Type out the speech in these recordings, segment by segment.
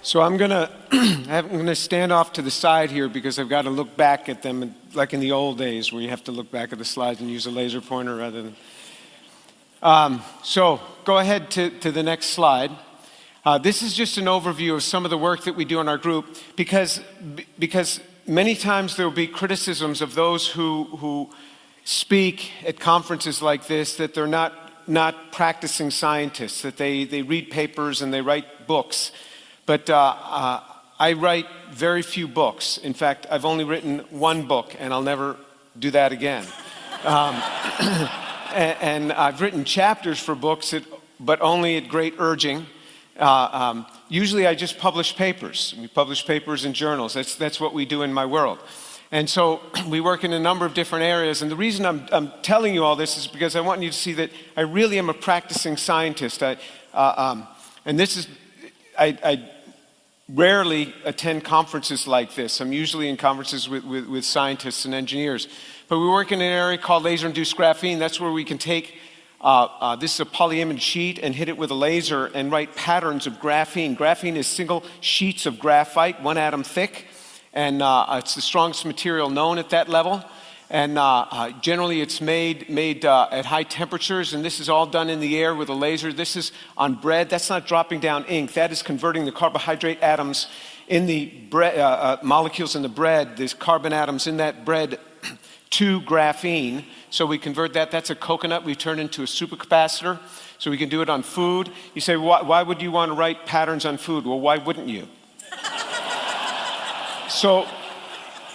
So I'm gonna stand off to the side here because I've got to look back at them like in the old days where you have to look back at the slides and use a laser pointer rather than. So go ahead to the next slide. This is just an overview of some of the work that we do in our group because many times there will be criticisms of those who speak at conferences like this that they're not practicing scientists, that they read papers and they write books. But I write very few books. In fact, I've only written one book, and I'll never do that again. And I've written chapters for books, but only at great urging. Usually I just publish papers. We publish papers in journals. That's what we do in my world. And so we work in a number of different areas. And the reason I'm telling you all this is because I want you to see that I really am a practicing scientist. I rarely attend conferences like this. I'm usually in conferences with scientists and engineers. But we work in an area called laser-induced graphene. That's where we can take, this is a polyimide sheet, and hit it with a laser and write patterns of graphene. Graphene is single sheets of graphite, 1 atom thick, and it's the strongest material known at that level. And generally it's made at high temperatures, and this is all done in the air with a laser. This is on bread. That's not dropping down ink. That is converting the carbohydrate atoms in the bread, molecules in the bread, these carbon atoms in that bread to graphene. So we convert that. That's a coconut we turn into a supercapacitor. So we can do it on food. You say, why would you want to write patterns on food? Well, why wouldn't you? So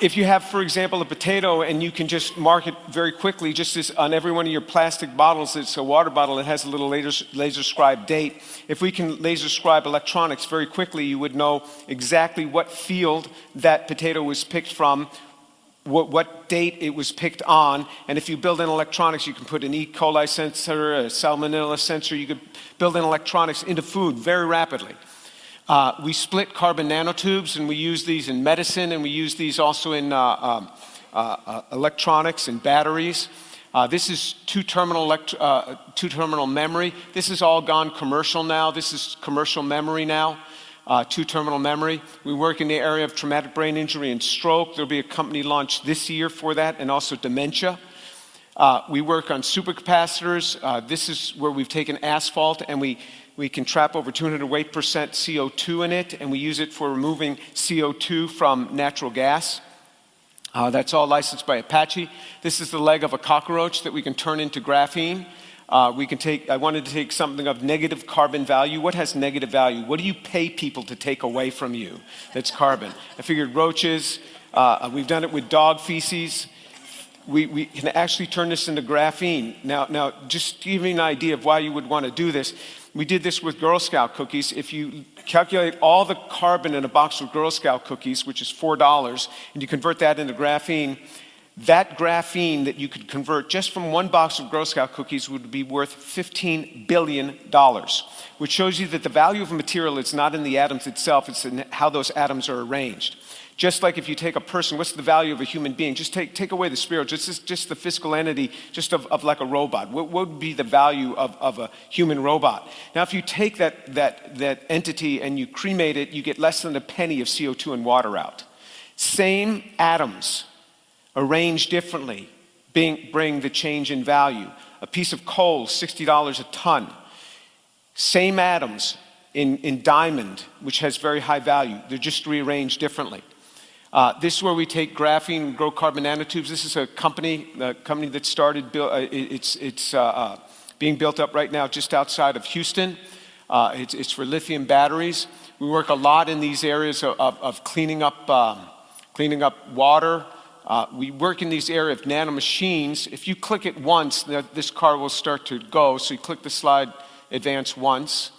if you have, for example, a potato and you can just mark it very quickly, just as on every one of your plastic bottles, it's a water bottle, it has a little laser scribe date. If we can laser scribe electronics very quickly, you would know exactly what field that potato was picked from, what date it was picked on. And if you build in electronics, you can put an E. coli sensor, a salmonella sensor. You could build in electronics into food very rapidly. We split carbon nanotubes, and we use these in medicine, and we use these also in electronics and batteries. This is two-terminal memory. This has all gone commercial now. This is commercial memory now, two-terminal memory. We work in the area of traumatic brain injury and stroke. There'll be a company launched this year for that, and also dementia. We work on supercapacitors. This is where we've taken asphalt, and we can trap over 200% CO2 in it, and we use it for removing CO2 from natural gas. That's all licensed by Apache. This is the leg of a cockroach that we can turn into graphene. I wanted to take something of negative carbon value. What has negative value? What do you pay people to take away from you that's carbon? I figured roaches. We've done it with dog feces. We can actually turn this into graphene. Now, just to give you an idea of why you would want to do this, we did this with Girl Scout cookies. If you calculate all the carbon in a box of Girl Scout cookies, which is $4, and you convert that into graphene, that graphene that you could convert just from one box of Girl Scout cookies would be worth $15 billion, which shows you that the value of a material is not in the atoms itself, it's in how those atoms are arranged. Just like if you take a person, what's the value of a human being? Just take away the spirit, just the physical entity, just of like a robot. What would be the value of a human robot? Now, if you take that entity and you cremate it, you get less than a penny of CO2 and water out. Same atoms, arranged differently, bring the change in value. A piece of coal, $60 a ton. Same atoms in diamond, which has very high value. They're just rearranged differently. This is where we take graphene and grow carbon nanotubes. This is a company that started, it's being built up right now just outside of Houston. It's for lithium batteries. We work a lot in these areas of cleaning up water. We work in these areas of nanomachines. If you click it once, this car will start to go. So you click the slide advance once.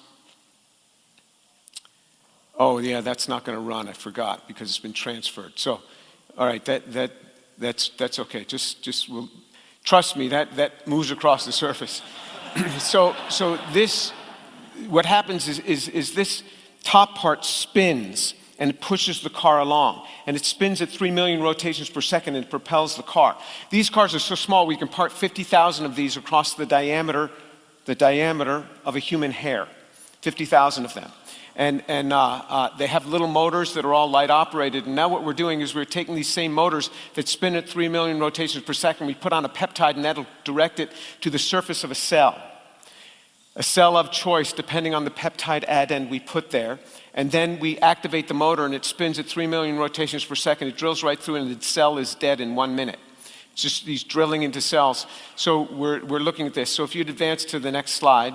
Oh yeah, that's not going to run. I forgot because it's been transferred. So, all right, that's okay. Just trust me. That moves across the surface. so this, what happens is this top part spins and it pushes the car along, and it spins at 3 million rotations per second and propels the car. These cars are so small we can part 50,000 of these across the diameter of a human hair. 50,000 of them. and they have little motors that are all light operated. And now what we're doing is we're taking these same motors that spin at 3 million rotations per second. We put on a peptide, and that'll direct it to the surface of a cell of choice, depending on the peptide addend we put there. And then we activate the motor, and it spins at 3 million rotations per second. It drills right through, and the cell is dead in 1 minute. It's just these drilling into cells. So we're looking at this. So if you'd advance to the next slide.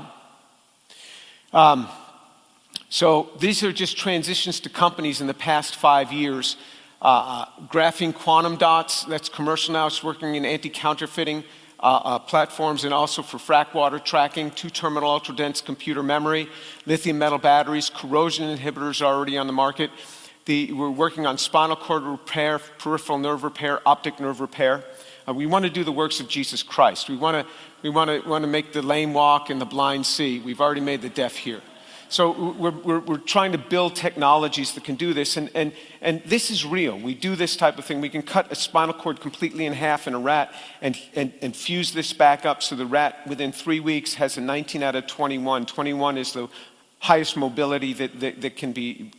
So these are just transitions to companies in the past 5 years. Graphene quantum dots, that's commercial now. It's working in anti-counterfeiting platforms and also for frac water tracking, 2-terminal ultra-dense computer memory, lithium metal batteries, corrosion inhibitors are already on the market. We're working on spinal cord repair, peripheral nerve repair, optic nerve repair. We want to do the works of Jesus Christ. We want to make the lame walk and the blind see. We've already made the deaf hear. So we're trying to build technologies that can do this, and this is real. We do this type of thing. We can cut a spinal cord completely in half in a rat and fuse this back up so the rat within 3 weeks has a 19 out of 21. 21 is the highest mobility that can be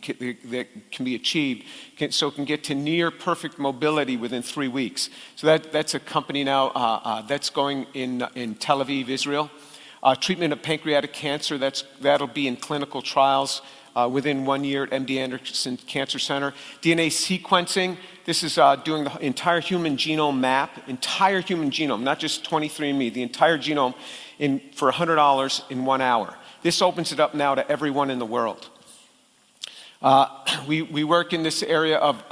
achieved, so it can get to near perfect mobility within 3 weeks. So that's a company now that's going in Tel Aviv, Israel. Treatment of pancreatic cancer, that'll be in clinical trials within 1 year at MD Anderson Cancer Center. DNA sequencing, this is doing the entire human genome map, entire human genome, not just 23andMe, the entire genome for $100 in 1 hour. This opens it up now to everyone in the world. We work in this area of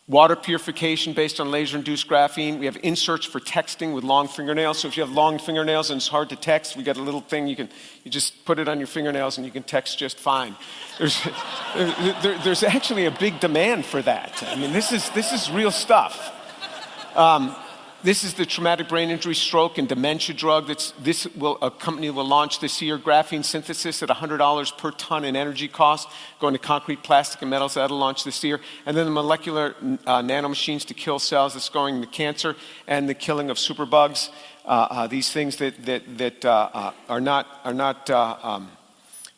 water purification based on laser-induced graphene. We have inserts for texting with long fingernails. So if you have long fingernails and it's hard to text, we got a little thing you just put it on your fingernails and you can text just fine. There's actually a big demand for that. I mean, this is real stuff. This is the traumatic brain injury, stroke, and dementia drug. A company will launch this year. Graphene synthesis at $100 per ton in energy cost, going to concrete, plastic, and metals. That'll launch this year. And then the molecular nanomachines to kill cells. That's going to cancer and the killing of superbugs. These things that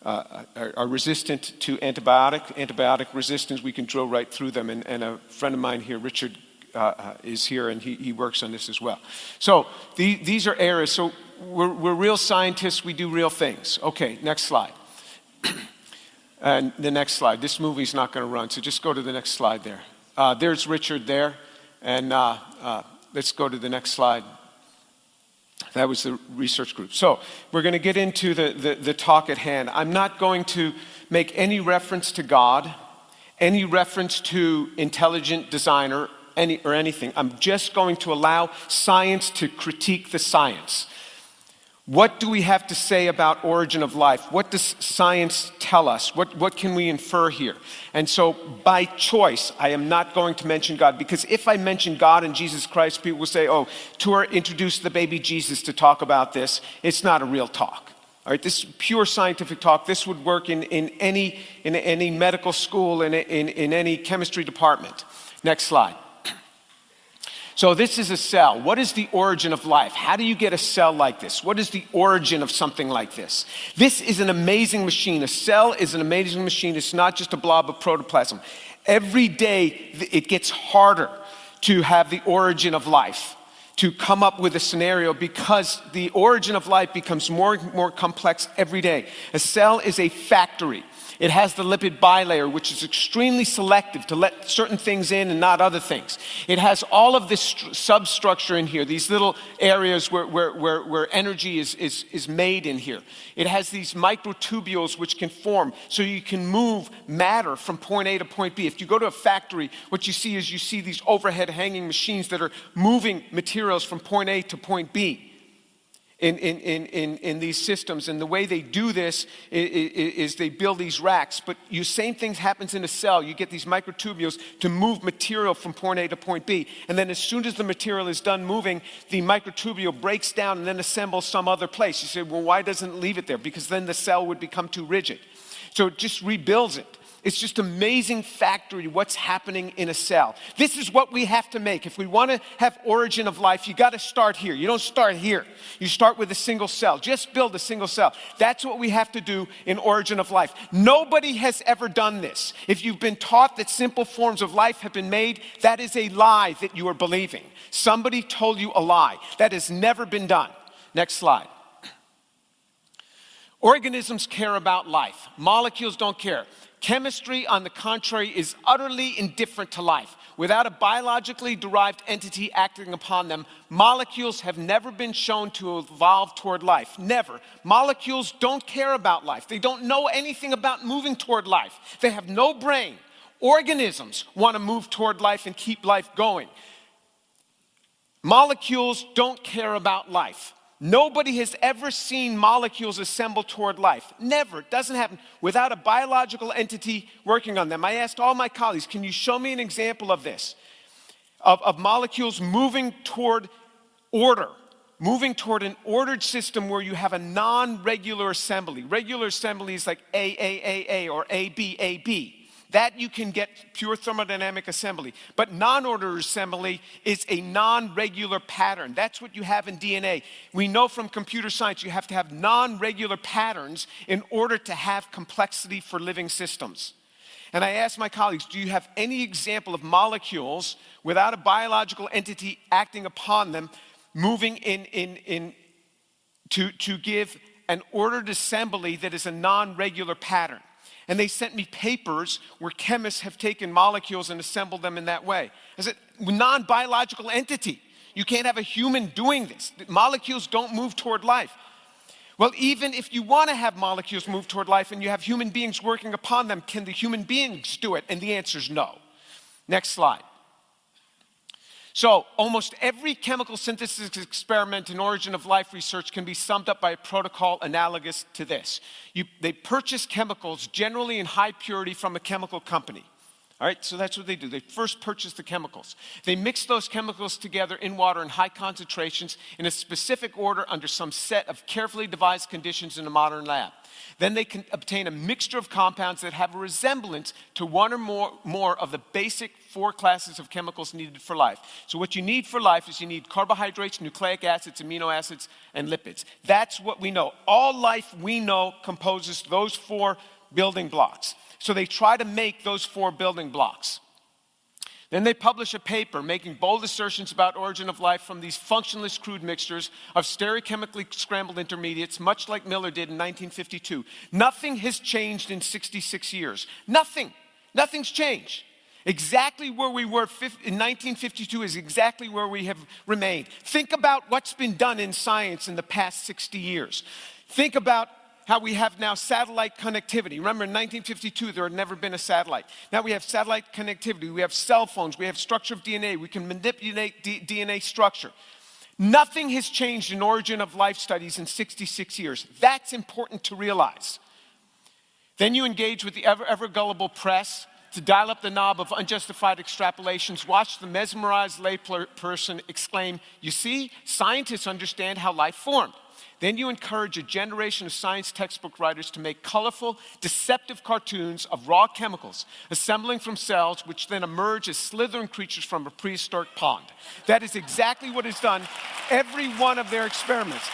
are resistant to antibiotic resistance. We can drill right through them. And a friend of mine here, Richard, is here, and he works on this as well. So these are areas. So we're real scientists. We do real things. Okay, next slide. And the next slide. This movie's not going to run, so just go to the next slide there. There's Richard there, and let's go to the next slide. That was the research group. So we're going to get into the talk at hand. I'm not going to make any reference to God, any reference to intelligent designer, or anything. I'm just going to allow science to critique the science. What do we have to say about origin of life? What does science tell us? What can we infer here? And so by choice, I am not going to mention God, because if I mention God and Jesus Christ, people will say, oh, Tour introduced the baby Jesus to talk about this. It's not a real talk. All right, this is pure scientific talk. This would work in any medical school, in any chemistry department. Next slide. So this is a cell. What is the origin of life? How do you get a cell like this? What is the origin of something like this? This is an amazing machine. A cell is an amazing machine. It's not just a blob of protoplasm. Every day it gets harder to have the origin of life, to come up with a scenario, because the origin of life becomes more and more complex every day. A cell is a factory. It has the lipid bilayer, which is extremely selective to let certain things in and not other things. It has all of this substructure in here, these little areas where energy is made in here. It has these microtubules which can form, so you can move matter from point A to point B. If you go to a factory, what you see is these overhead hanging machines that are moving materials from point A to point B. In these systems, and the way they do this is they build these racks. But same thing happens in a cell. You get these microtubules to move material from point A to point B, and then as soon as the material is done moving, the microtubule breaks down and then assembles some other place. You say, well, why doesn't it leave it there? Because then the cell would become too rigid. So it just rebuilds it. It's just amazing factory what's happening in a cell. This is what we have to make. If we want to have origin of life, you got to start here. You don't start here. You start with a single cell. Just build a single cell. That's what we have to do in origin of life. Nobody has ever done this. If you've been taught that simple forms of life have been made, that is a lie that you are believing. Somebody told you a lie. That has never been done. Next slide. Organisms care about life. Molecules don't care. Chemistry, on the contrary, is utterly indifferent to life. Without a biologically derived entity acting upon them, molecules have never been shown to evolve toward life. Never. Molecules don't care about life. They don't know anything about moving toward life. They have no brain. Organisms want to move toward life and keep life going. Molecules don't care about life. Nobody has ever seen molecules assemble toward life. Never. It doesn't happen without a biological entity working on them. I asked all my colleagues, can you show me an example of this? Of molecules moving toward order, moving toward an ordered system where you have a non-regular assembly. Regular assembly is like A, or A, B. That you can get pure thermodynamic assembly. But non-ordered assembly is a non-regular pattern. That's what you have in DNA. We know from computer science you have to have non-regular patterns in order to have complexity for living systems. And I asked my colleagues, do you have any example of molecules without a biological entity acting upon them, moving to give an ordered assembly that is a non-regular pattern? And they sent me papers where chemists have taken molecules and assembled them in that way. I said, non-biological entity. You can't have a human doing this. Molecules don't move toward life. Well, even if you want to have molecules move toward life and you have human beings working upon them, can the human beings do it? And the answer is no. Next slide. So almost every chemical synthesis experiment in origin of life research can be summed up by a protocol analogous to this. They purchase chemicals generally in high purity from a chemical company. All right, so that's what they do. They first purchase the chemicals. They mix those chemicals together in water in high concentrations in a specific order under some set of carefully devised conditions in a modern lab. Then they can obtain a mixture of compounds that have a resemblance to one or more of the basic 4 classes of chemicals needed for life. So what you need for life is you need carbohydrates, nucleic acids, amino acids, and lipids. That's what we know. All life we know composes those 4 building blocks. So they try to make those 4 building blocks. Then they publish a paper making bold assertions about origin of life from these functionless crude mixtures of stereochemically scrambled intermediates, much like Miller did in 1952. Nothing has changed in 66 years. Nothing. Nothing's changed. Exactly where we were in 1952 is exactly where we have remained. Think about what's been done in science in the past 60 years. Think about how we have now satellite connectivity. Remember, in 1952, there had never been a satellite. Now we have satellite connectivity. We have cell phones. We have structure of DNA. We can manipulate DNA structure. Nothing has changed in origin of life studies in 66 years. That's important to realize. Then you engage with the ever gullible press to dial up the knob of unjustified extrapolations. Watch the mesmerized layperson exclaim, "You see, scientists understand how life formed." Then you encourage a generation of science textbook writers to make colorful, deceptive cartoons of raw chemicals assembling from cells which then emerge as slithering creatures from a prehistoric pond. That is exactly what is done every one of their experiments.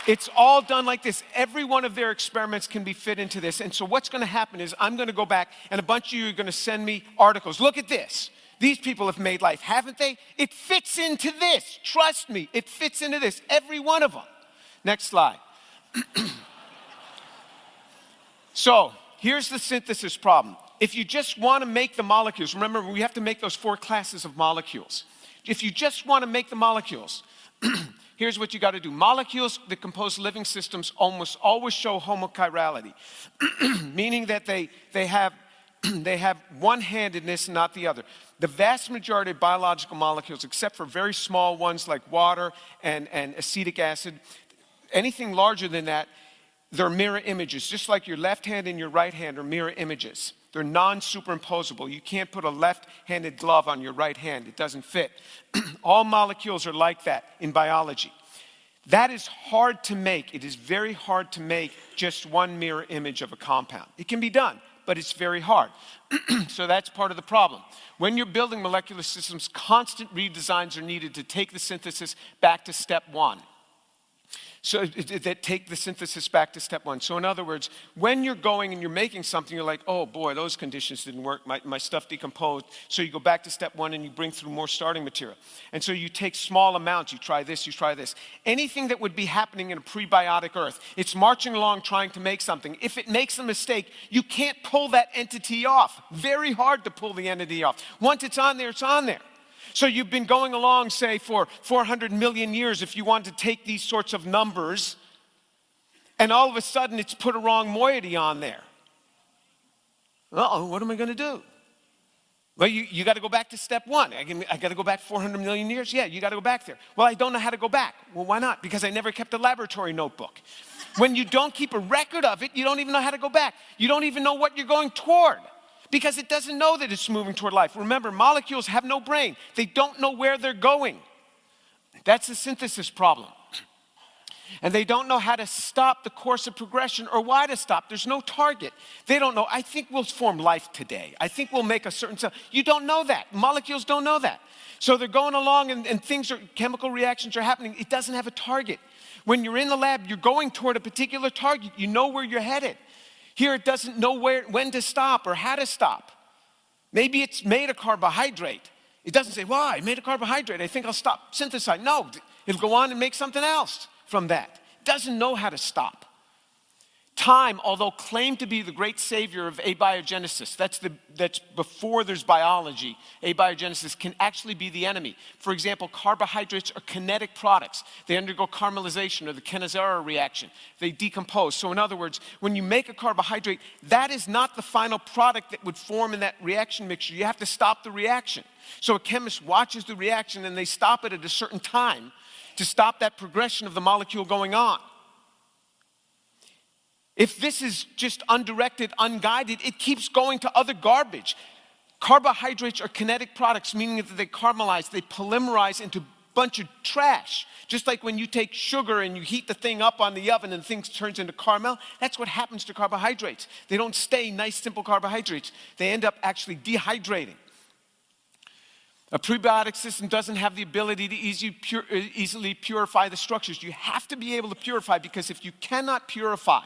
It's all done like this. Every one of their experiments can be fit into this. And so what's going to happen is I'm going to go back and a bunch of you are going to send me articles. Look at this. These people have made life, haven't they? It fits into this. Trust me, it fits into this. Every one of them. Next slide. So here's the synthesis problem. If you just want to make the molecules, remember we have to make those 4 classes of molecules. If you just want to make the molecules, here's what you got to do. Molecules that compose living systems almost always show homochirality, meaning that they have one-handedness, not the other. The vast majority of biological molecules, except for very small ones like water and acetic acid, anything larger than that, they're mirror images. Just like your left hand and your right hand are mirror images. They're non-superimposable. You can't put a left-handed glove on your right hand. It doesn't fit. All molecules are like that in biology. That is hard to make. It is very hard to make just one mirror image of a compound. It can be done, but it's very hard. So that's part of the problem. When you're building molecular systems, constant redesigns are needed to take the synthesis back to step one. So that take the synthesis back to step one. So in other words, when you're going and you're making something, you're like, oh boy, those conditions didn't work, my stuff decomposed. So you go back to step one and you bring through more starting material. And so you take small amounts, you try this, you try this. Anything that would be happening in a prebiotic earth, it's marching along trying to make something. If it makes a mistake, you can't pull that entity off. Very hard to pull the entity off. Once it's on there, it's on there. So you've been going along, say, for 400 million years, if you want to take these sorts of numbers, and all of a sudden it's put a wrong moiety on there. Uh-oh, what am I going to do? Well, you got to go back to step one. I got to go back 400 million years? Yeah, you got to go back there. Well, I don't know how to go back. Well, why not? Because I never kept a laboratory notebook. When you don't keep a record of it, you don't even know how to go back. You don't even know what you're going toward, because it doesn't know that it's moving toward life. Remember, molecules have no brain. They don't know where they're going. That's the synthesis problem. And they don't know how to stop the course of progression or why to stop. There's no target. They don't know, I think we'll form life today. I think we'll make a certain cell. You don't know that. Molecules don't know that. So they're going along and chemical reactions are happening. It doesn't have a target. When you're in the lab, you're going toward a particular target. You know where you're headed. Here it doesn't know when to stop or how to stop. Maybe it's made a carbohydrate. It doesn't say, well, I made a carbohydrate, I think I'll stop synthesizing. No, it'll go on and make something else from that. It doesn't know how to stop. Time, although claimed to be the great savior of abiogenesis, that's before there's biology, abiogenesis can actually be the enemy. For example, carbohydrates are kinetic products. They undergo caramelization or the Cannizzaro reaction. They decompose. So in other words, when you make a carbohydrate, that is not the final product that would form in that reaction mixture. You have to stop the reaction. So a chemist watches the reaction and they stop it at a certain time to stop that progression of the molecule going on. If this is just undirected, unguided, it keeps going to other garbage. Carbohydrates are kinetic products, meaning that they caramelize, they polymerize into a bunch of trash. Just like when you take sugar and you heat the thing up on the oven and things turns into caramel, that's what happens to carbohydrates. They don't stay nice, simple carbohydrates. They end up actually dehydrating. A prebiotic system doesn't have the ability to easily purify the structures. You have to be able to purify, because if you cannot purify,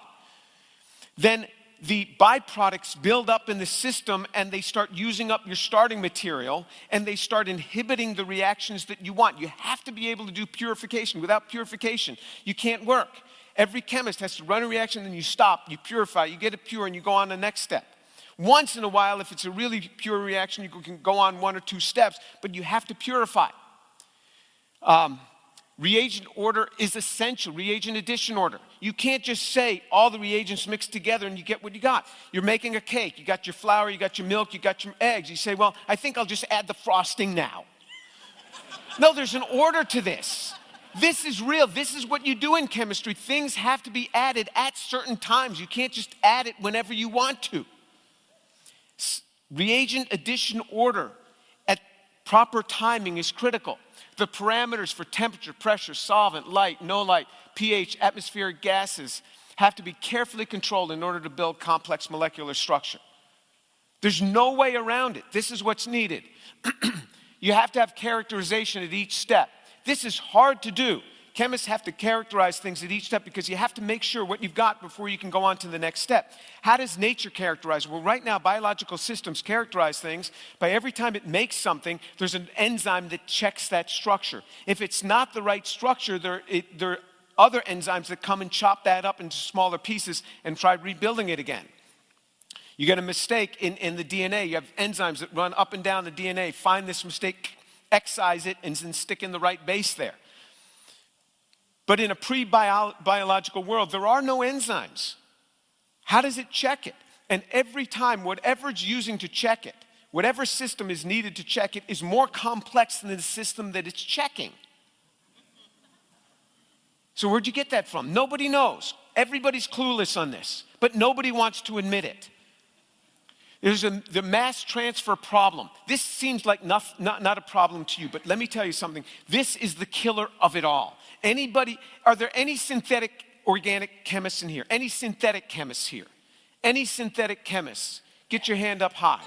then the byproducts build up in the system and they start using up your starting material and they start inhibiting the reactions that you want. You have to be able to do purification. Without purification, you can't work. Every chemist has to run a reaction, then you stop, you purify, you get it pure, and you go on the next step. Once in a while, if it's a really pure reaction, you can go on one or two steps, but you have to purify. Reagent order is essential, reagent addition order. You can't just say all the reagents mixed together and you get what you got. You're making a cake, you got your flour, you got your milk, you got your eggs. You say, well, I think I'll just add the frosting now. No, there's an order to this. This is real. This is what you do in chemistry. Things have to be added at certain times. You can't just add it whenever you want to. Reagent addition order at proper timing is critical. The parameters for temperature, pressure, solvent, light, no light, pH, atmospheric gases have to be carefully controlled in order to build complex molecular structure. There's no way around it. This is what's needed. You have to have characterization at each step. This is hard to do. Chemists have to characterize things at each step because you have to make sure what you've got before you can go on to the next step. How does nature characterize? Well, right now, biological systems characterize things by every time it makes something, there's an enzyme that checks that structure. If it's not the right structure, there are other enzymes that come and chop that up into smaller pieces and try rebuilding it again. You get a mistake in the DNA. You have enzymes that run up and down the DNA, find this mistake, excise it, and then stick in the right base there. But in a pre-biological world, there are no enzymes. How does it check it? And every time, whatever it's using to check it, whatever system is needed to check it, is more complex than the system that it's checking. So where'd you get that from? Nobody knows. Everybody's clueless on this, but nobody wants to admit it. There's the mass transfer problem. This seems like not a problem to you, but let me tell you something. This is the killer of it all. Anybody, are there any synthetic organic chemists in here? Any synthetic chemists here? Any synthetic chemists? Get your hand up high.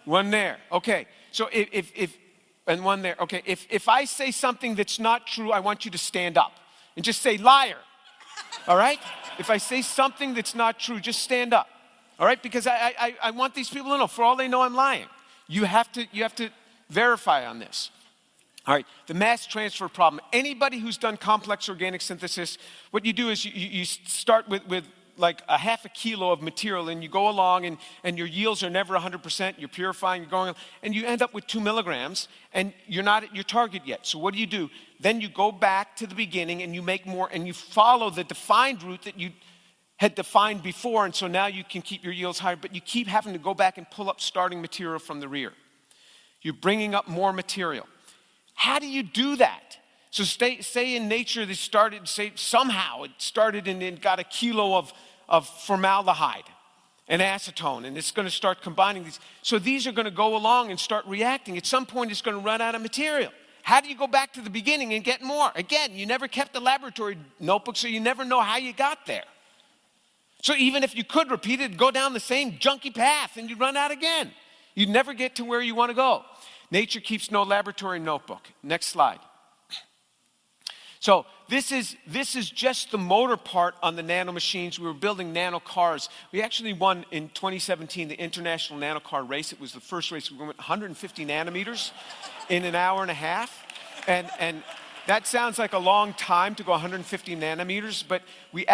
One there. Okay. So and one there. Okay. If I say something that's not true, I want you to stand up and just say liar. All right? If I say something that's not true, just stand up. All right? Because I want these people to know, for all they know, I'm lying. You have to verify on this. All right, the mass transfer problem. Anybody who's done complex organic synthesis, what you do is you start with like a half a kilo of material, and you go along, and your yields are never 100%. You're purifying, you're going, and you end up with 2 milligrams, and you're not at your target yet. So what do? Then you go back to the beginning, and you make more, and you follow the defined route that you had defined before, and so now you can keep your yields higher, but you keep having to go back and pull up starting material from the rear. You're bringing up more material. How do you do that? So say in nature they started, say somehow it started and it got a kilo of formaldehyde and acetone, and it's going to start combining these. So these are going to go along and start reacting. At some point it's going to run out of material. How do you go back to the beginning and get more? Again, you never kept a laboratory notebook, so you never know how you got there. So even if you could repeat it, go down the same junky path and you'd run out again. You'd never get to where you want to go. Nature keeps no laboratory notebook. Next slide. So this is just the motor part on the nano machines. We were building nano cars. We actually won in 2017 the International Nano Car Race. It was the first race. We went 150 nanometers in an hour and a half. And that sounds like a long time to go 150 nanometers, but the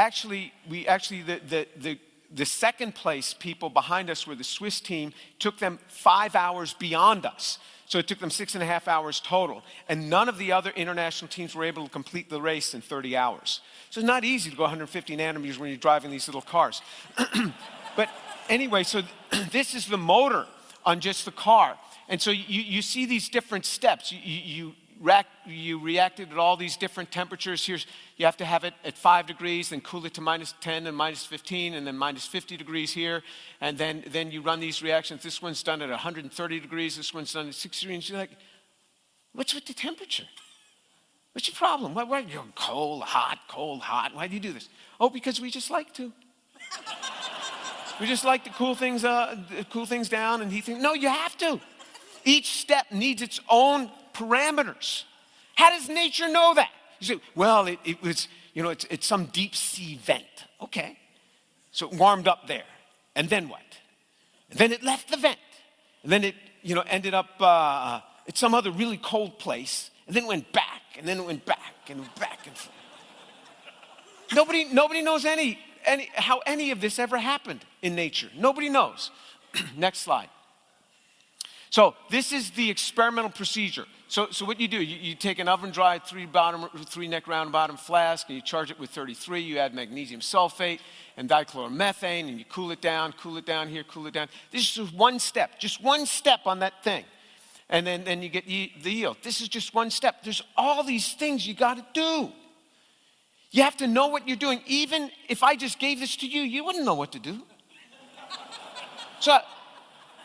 second place people behind us were the Swiss team. Took them 5 hours beyond us. So it took them 6.5 hours total. And none of the other international teams were able to complete the race in 30 hours. So it's not easy to go 150 nanometers when you're driving these little cars. But anyway, so this is the motor on just the car. And so you see these different steps. You reacted at all these different temperatures. You have to have it at 5 degrees, then cool it to minus 10 and minus 15, and then minus 50 degrees here. And then you run these reactions. This one's done at 130 degrees. This one's done at 60 degrees. You're like, what's with the temperature? What's your problem? Why you're cold, hot. Why do you do this? Oh, because we just like to. We just like to cool things down and heat things. No, you have to. Each step needs its own parameters. How does nature know that? You say, well, it was, it's some deep sea vent. Okay. So it warmed up there. And then what? And then it left the vent. And then it, ended up at some other really cold place. And then went back. And then it went back and back and forth. Nobody knows how any of this ever happened in nature. Nobody knows. Next slide. So this is the experimental procedure. So what you do, you take an oven-dried 3-neck round bottom flask, and you charge it with 33. You add magnesium sulfate and dichloromethane, and you cool it down here, cool it down. This is just one step on that thing. And then you get the yield. This is just one step. There's all these things you got to do. You have to know what you're doing. Even if I just gave this to you, you wouldn't know what to do. So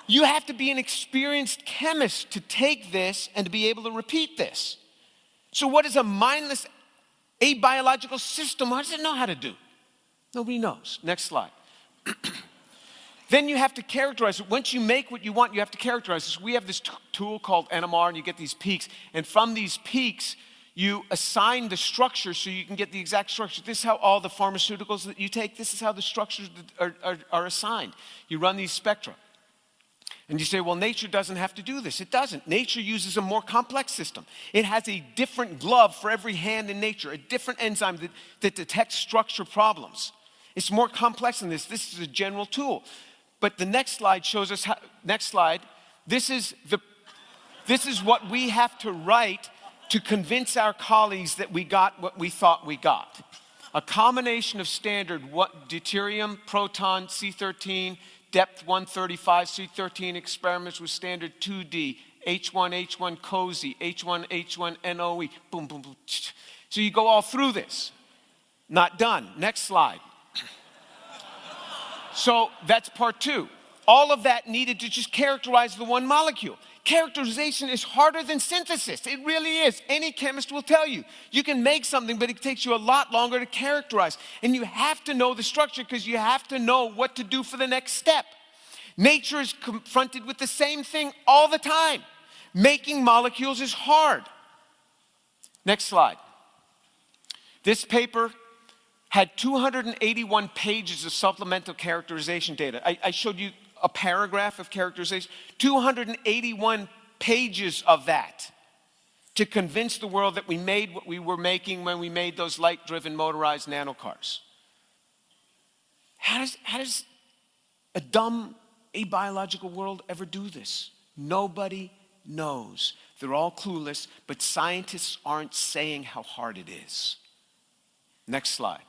you have to be an experienced chemist to take this and to be able to repeat this. So what is a mindless abiological system? What does it know how to do? Nobody knows. Next slide. Then you have to characterize it. Once you make what you want, you have to characterize it. So we have this tool called NMR, and you get these peaks. And from these peaks, you assign the structure so you can get the exact structure. This is how all the pharmaceuticals that you take, this is how the structures are assigned. You run these spectra. And you say, well, nature doesn't have to do this. It doesn't. Nature uses a more complex system. It has a different glove for every hand in nature, a different enzyme that detects structure problems. It's more complex than this. This is a general tool. But the next slide shows us how, next slide, this is what we have to write to convince our colleagues that we got what we thought we got. A combination of standard deuterium, proton, C13, depth 135, C13 experiments with standard 2D, H1 COSY, H1 NOE, boom, boom, boom. So you go all through this. Not done. Next slide. So that's part 2. All of that needed to just characterize the one molecule. Characterization is harder than synthesis. It really is. Any chemist will tell you. You can make something, but it takes you a lot longer to characterize. And you have to know the structure because you have to know what to do for the next step. Nature is confronted with the same thing all the time. Making molecules is hard. Next slide. This paper had 281 pages of supplemental characterization data. I showed you a paragraph of characterization, 281 pages of that to convince the world that we made what we were making when we made those light-driven motorized nanocars. How does a dumb abiological world ever do this? Nobody knows. They're all clueless, but scientists aren't saying how hard it is. Next slide.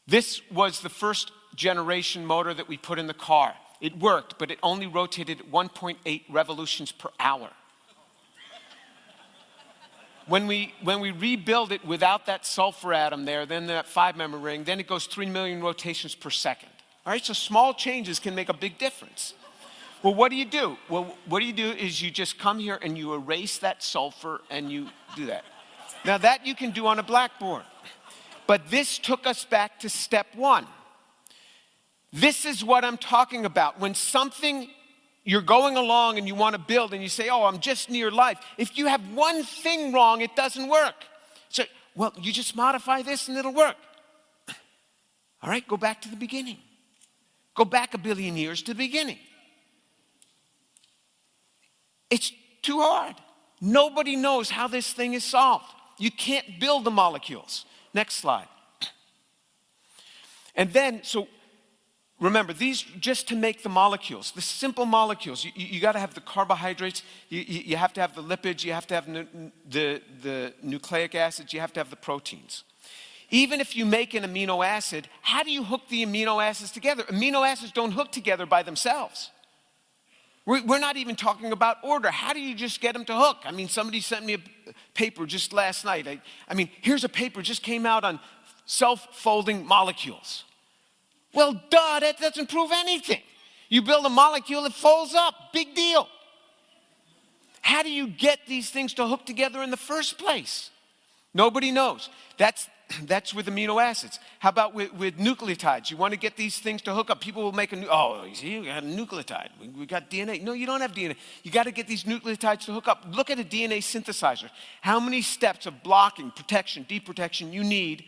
This was the first generation motor that we put in the car. It worked, but it only rotated at 1.8 revolutions per hour. When we rebuild it without that sulfur atom there, then that 5-member ring, then it goes 3 million rotations per second. All right, so small changes can make a big difference. Well, what do? Well, what you do is you just come here and you erase that sulfur and you do that. Now that you can do on a blackboard. But this took us back to step one. This is what I'm talking about. When something you're going along and you want to build and you say, oh, I'm just near life. If you have one thing wrong, it doesn't work. So, well, you just modify this and it'll work. All right, go back to the beginning. Go back 1 billion years to the beginning. It's too hard. Nobody knows how this thing is solved. You can't build the molecules. Next slide. And then, so remember, these just to make the molecules, the simple molecules, you got to have the carbohydrates, you have to have the lipids, you have to have the nucleic acids, you have to have the proteins. Even if you make an amino acid, how do you hook the amino acids together? Amino acids don't hook together by themselves. We're not even talking about order. How do you just get them to hook? I mean, somebody sent me a paper just last night. I mean, here's a paper just came out on self-folding molecules. Well, duh, that doesn't prove anything. You build a molecule, it folds up. Big deal. How do you get these things to hook together in the first place? Nobody knows. That's with amino acids. How about with nucleotides? You want to get these things to hook up. People will make you see, we got a nucleotide. We got DNA. No, you don't have DNA. You got to get these nucleotides to hook up. Look at a DNA synthesizer. How many steps of blocking, protection, deprotection you need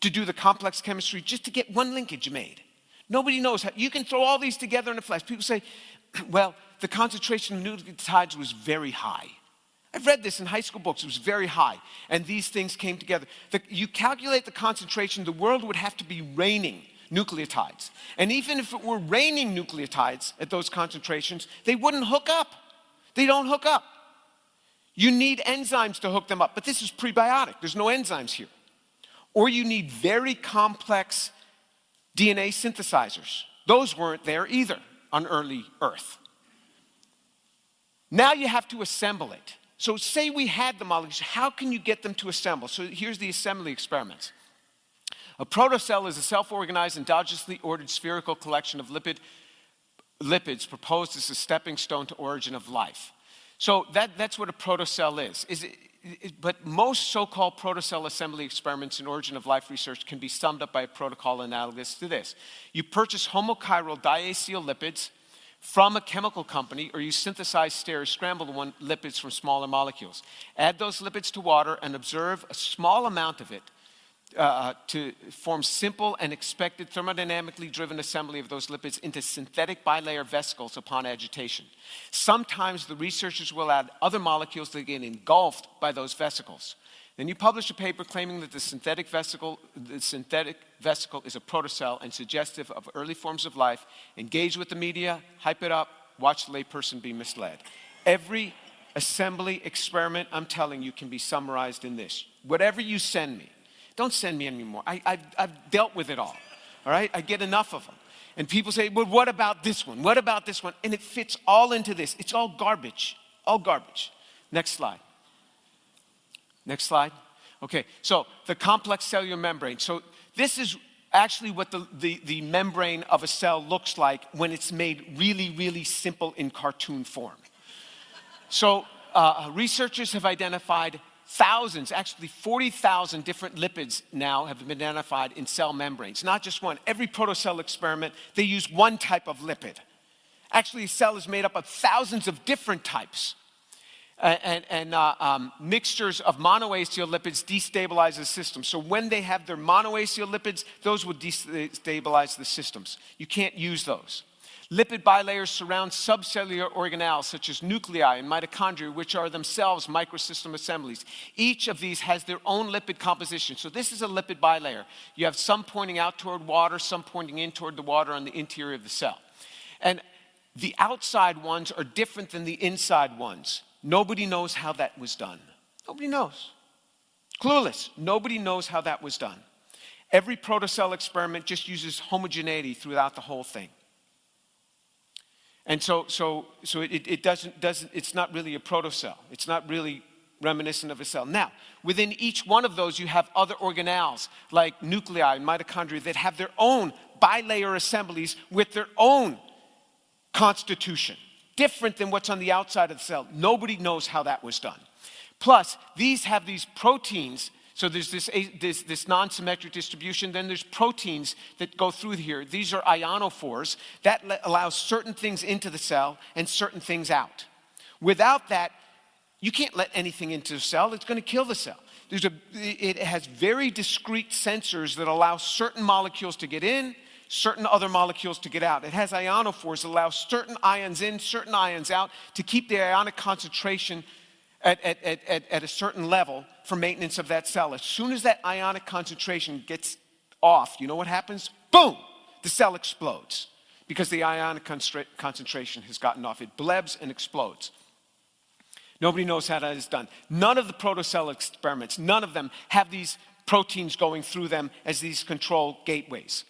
to do the complex chemistry just to get one linkage made? Nobody knows how. You can throw all these together in a flash. People say, well, the concentration of nucleotides was very high. I've read this in high school books. It was very high. And these things came together. You calculate the concentration, the world would have to be raining nucleotides. And even if it were raining nucleotides at those concentrations, they wouldn't hook up. They don't hook up. You need enzymes to hook them up. But this is prebiotic. There's no enzymes here. Or you need very complex DNA synthesizers. Those weren't there either on early Earth. Now you have to assemble it. So say we had the molecules, how can you get them to assemble? So here's the assembly experiments. A protocell is a self-organized, endogenously ordered spherical collection of lipids proposed as a stepping stone to origin of life. So that's what a protocell is. But most so-called protocell assembly experiments in origin of life research can be summed up by a protocol analogous to this. You purchase homochiral diacetyl lipids from a chemical company, or you synthesize scrambled lipids from smaller molecules. Add those lipids to water and observe a small amount of it to form simple and expected thermodynamically driven assembly of those lipids into synthetic bilayer vesicles upon agitation. Sometimes the researchers will add other molecules that get engulfed by those vesicles. Then you publish a paper claiming that the synthetic vesicle is a protocell and suggestive of early forms of life. Engage with the media, hype it up, watch the layperson be misled. Every assembly experiment, I'm telling you, can be summarized in this. Whatever you send me, don't send me anymore. I've dealt with it all right? I get enough of them. And people say, well, what about this one? What about this one? And it fits all into this. It's all garbage, all garbage. Next slide. Next slide. Okay, so the complex cellular membrane. So this is actually what the membrane of a cell looks like when it's made really, really simple in cartoon form. So researchers have identified thousands, actually 40,000 different lipids now have been identified in cell membranes. Not just one. Every protocell experiment, they use one type of lipid. Actually, a cell is made up of thousands of different types. Mixtures of monoacyl lipids destabilize the system. So when they have their monoacyl lipids, those will destabilize the systems. You can't use those. Lipid bilayers surround subcellular organelles such as nuclei and mitochondria, which are themselves microsystem assemblies. Each of these has their own lipid composition. So this is a lipid bilayer. You have some pointing out toward water, some pointing in toward the water on the interior of the cell. And the outside ones are different than the inside ones. Nobody knows how that was done. Nobody knows. Clueless. Nobody knows how that was done. Every protocell experiment just uses homogeneity throughout the whole thing. And so it doesn't, it's not really a protocell. It's not really reminiscent of a cell. Now, within each one of those, you have other organelles like nuclei and mitochondria that have their own bilayer assemblies with their own constitution, different than what's on the outside of the cell. Nobody knows how that was done. Plus, these have these proteins. So there's this non-symmetric distribution. Then there's proteins that go through here. These are ionophores. That allows certain things into the cell and certain things out. Without that, you can't let anything into the cell. It's going to kill the cell. It has very discrete sensors that allow certain molecules to get in, certain other molecules to get out. It has ionophores that allow certain ions in, certain ions out to keep the ionic concentration at a certain level for maintenance of that cell. As soon as that ionic concentration gets off, you know what happens? Boom! The cell explodes because the ionic concentration has gotten off. It blebs and explodes. Nobody knows how that is done. None of the protocell experiments, none of them have these proteins going through them as these control gateways.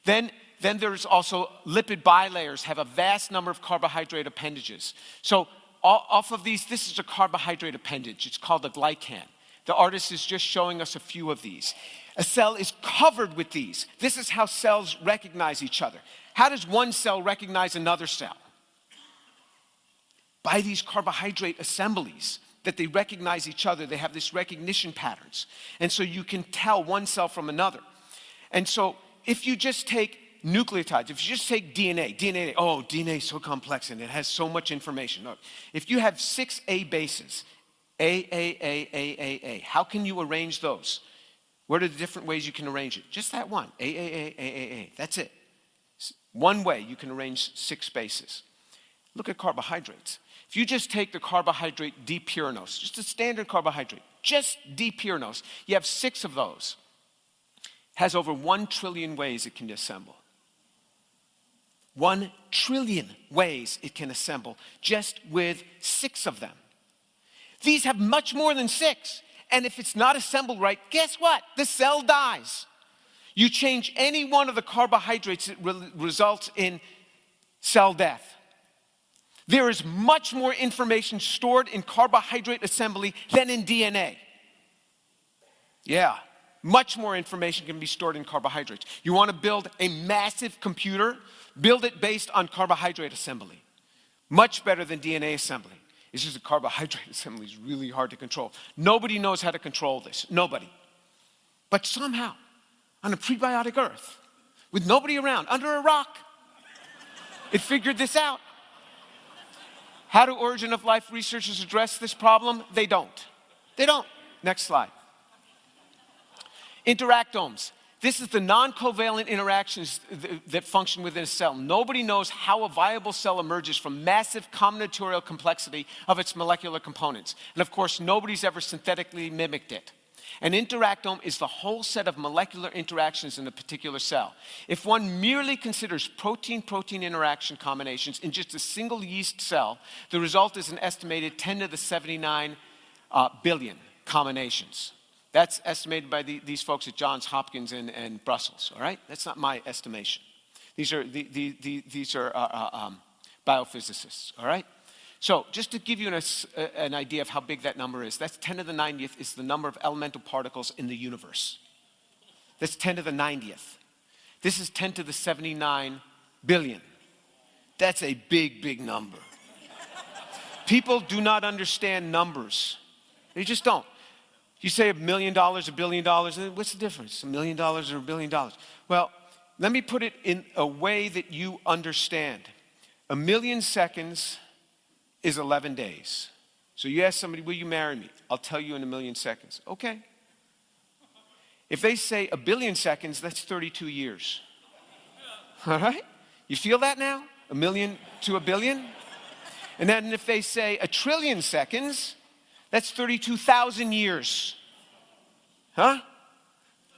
Then there's also lipid bilayers have a vast number of carbohydrate appendages. So off of these, this is a carbohydrate appendage. It's called a glycan. The artist is just showing us a few of these. A cell is covered with these. This is how cells recognize each other. How does one cell recognize another cell? By these carbohydrate assemblies that they recognize each other. They have this recognition patterns. And so you can tell one cell from another. And so if you just take nucleotides, if you just take DNA, DNA is so complex and it has so much information. Look, if you have 6 A bases, A, how can you arrange those? What are the different ways you can arrange it? Just that one, A. That's it. One way you can arrange 6 bases. Look at carbohydrates. If you just take the carbohydrate D-pyranose, just a standard carbohydrate, just D-pyranose, you have 6 of those. Has over 1 trillion ways it can assemble. 1 trillion ways it can assemble just with 6 of them. These have much more than 6. And if it's not assembled right, guess what? The cell dies. You change any one of the carbohydrates, it results in cell death. There is much more information stored in carbohydrate assembly than in DNA. Yeah. Much more information can be stored in carbohydrates. You want to build a massive computer? Build it based on carbohydrate assembly. Much better than DNA assembly. It's just a carbohydrate assembly is really hard to control. Nobody knows how to control this. Nobody. But somehow, on a prebiotic Earth, with nobody around, under a rock, it figured this out. How do origin of life researchers address this problem? They don't. They don't. Next slide. Interactomes. This is the non-covalent interactions that function within a cell. Nobody knows how a viable cell emerges from massive combinatorial complexity of its molecular components. And of course, nobody's ever synthetically mimicked it. An interactome is the whole set of molecular interactions in a particular cell. If one merely considers protein-protein interaction combinations in just a single yeast cell, the result is an estimated 10 to the 79 billion combinations. That's estimated by these folks at Johns Hopkins and Brussels, all right? That's not my estimation. These are biophysicists, all right? So just to give you an idea of how big that number is, that's 10 to the 90th is the number of elemental particles in the universe. That's 10 to the 90th. This is 10 to the 79 billion. That's a big, big number. People do not understand numbers. They just don't. You say $1 million, $1 billion, what's the difference? $1 million or $1 billion? Well, let me put it in a way that you understand. 1 million seconds is 11 days. So you ask somebody, will you marry me? I'll tell you in 1 million seconds. Okay. If they say 1 billion seconds, that's 32 years. All right? You feel that now? 1 million to 1 billion? And then if they say 1 trillion seconds, that's 32,000 years. Huh?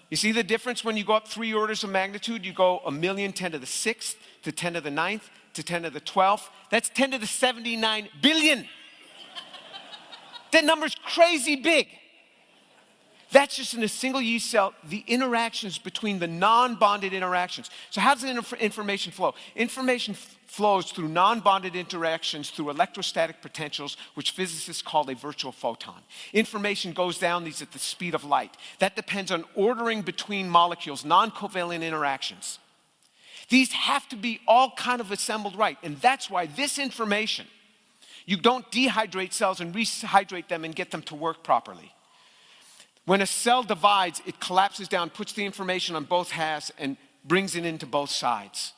You see the difference when you go up 3 orders of magnitude? You go 1 million, 10 to the 6th, to 10 to the 9th, to 10 to the 12th. That's 10 to the 79 billion. That number's crazy big. That's just in a single yeast cell, the interactions between the non-bonded interactions. So how does information flow? Information flows through non-bonded interactions through electrostatic potentials, which physicists call a virtual photon. Information goes down these at the speed of light. That depends on ordering between molecules, non-covalent interactions. These have to be all kind of assembled right. And that's why this information, you don't dehydrate cells and rehydrate them and get them to work properly. When a cell divides, it collapses down, puts the information on both halves, and brings it into both sides.